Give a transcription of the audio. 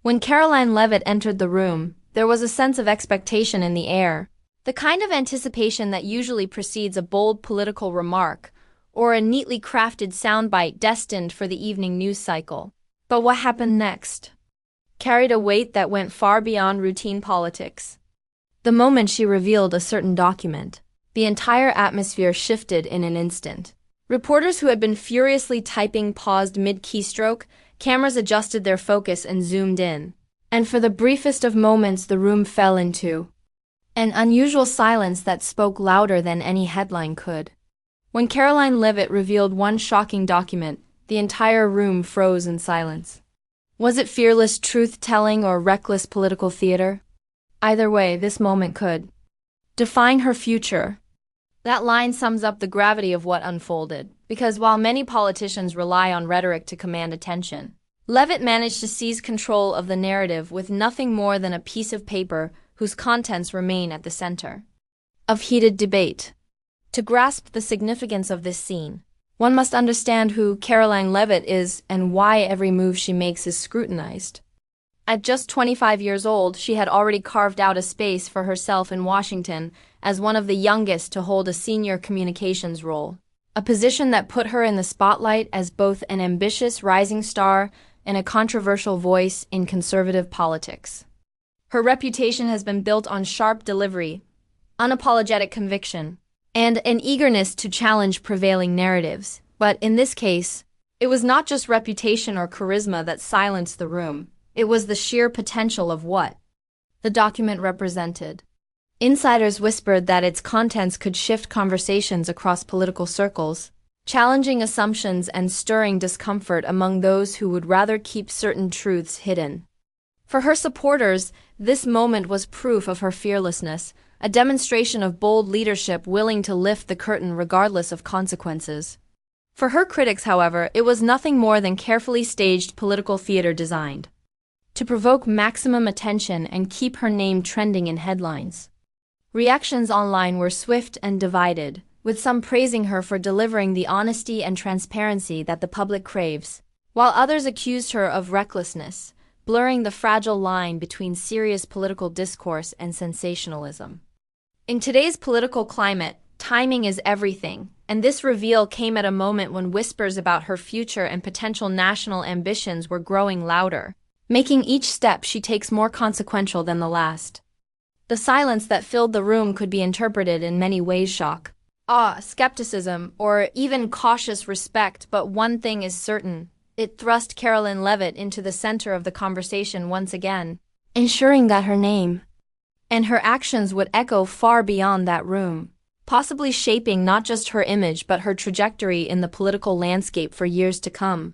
When Karoline Leavitt entered the room, there was a sense of expectation in the air, the kind of anticipation that usually precedes a bold political remark or a neatly crafted soundbite destined for the evening news cycle. But what happened next carried a weight that went far beyond routine politics. The moment she revealed a certain document, the entire atmosphere shifted in an instant. Reporters who had been furiously typing paused mid-keystroke, cameras adjusted their focus and zoomed in. And for the briefest of moments, the room fell into an unusual silence that spoke louder than any headline could. When Karoline Leavitt revealed one shocking document, the entire room froze in silence. Was it fearless truth-telling or reckless political theater? Either way, this moment could define her future. That line sums up the gravity of what unfolded, because while many politicians rely on rhetoric to command attention, Leavitt managed to seize control of the narrative with nothing more than a piece of paper whose contents remain at the center of heated debate. To grasp the significance of this scene, one must understand who Karoline Leavitt is and why every move she makes is scrutinized. At just 25 years old, she had already carved out a space for herself in Washington as one of the youngest to hold a senior communications role, a position that put her in the spotlight as both an ambitious rising star and a controversial voice in conservative politics. Her reputation has been built on sharp delivery, unapologetic conviction, and an eagerness to challenge prevailing narratives. But in this case, it was not just reputation or charisma that silenced the room. It was the sheer potential of what the document represented. Insiders whispered that its contents could shift conversations across political circles, challenging assumptions and stirring discomfort among those who would rather keep certain truths hidden. For her supporters, this moment was proof of her fearlessness, a demonstration of bold leadership willing to lift the curtain regardless of consequences. For her critics, however, it was nothing more than carefully staged political theater designed to provoke maximum attention and keep her name trending in headlines. Reactions online were swift and divided, with some praising her for delivering the honesty and transparency that the public craves, while others accused her of recklessness, blurring the fragile line between serious political discourse and sensationalism. In today's political climate, timing is everything, and this reveal came at a moment when whispers about her future and potential national ambitions were growing louder, making each step she takes more consequential than the last. The silence that filled the room could be interpreted in many ways: shock, awe, skepticism, or even cautious respect, but one thing is certain. It thrust Karoline Leavitt into the center of the conversation once again, ensuring that her name and her actions would echo far beyond that room, possibly shaping not just her image but her trajectory in the political landscape for years to come.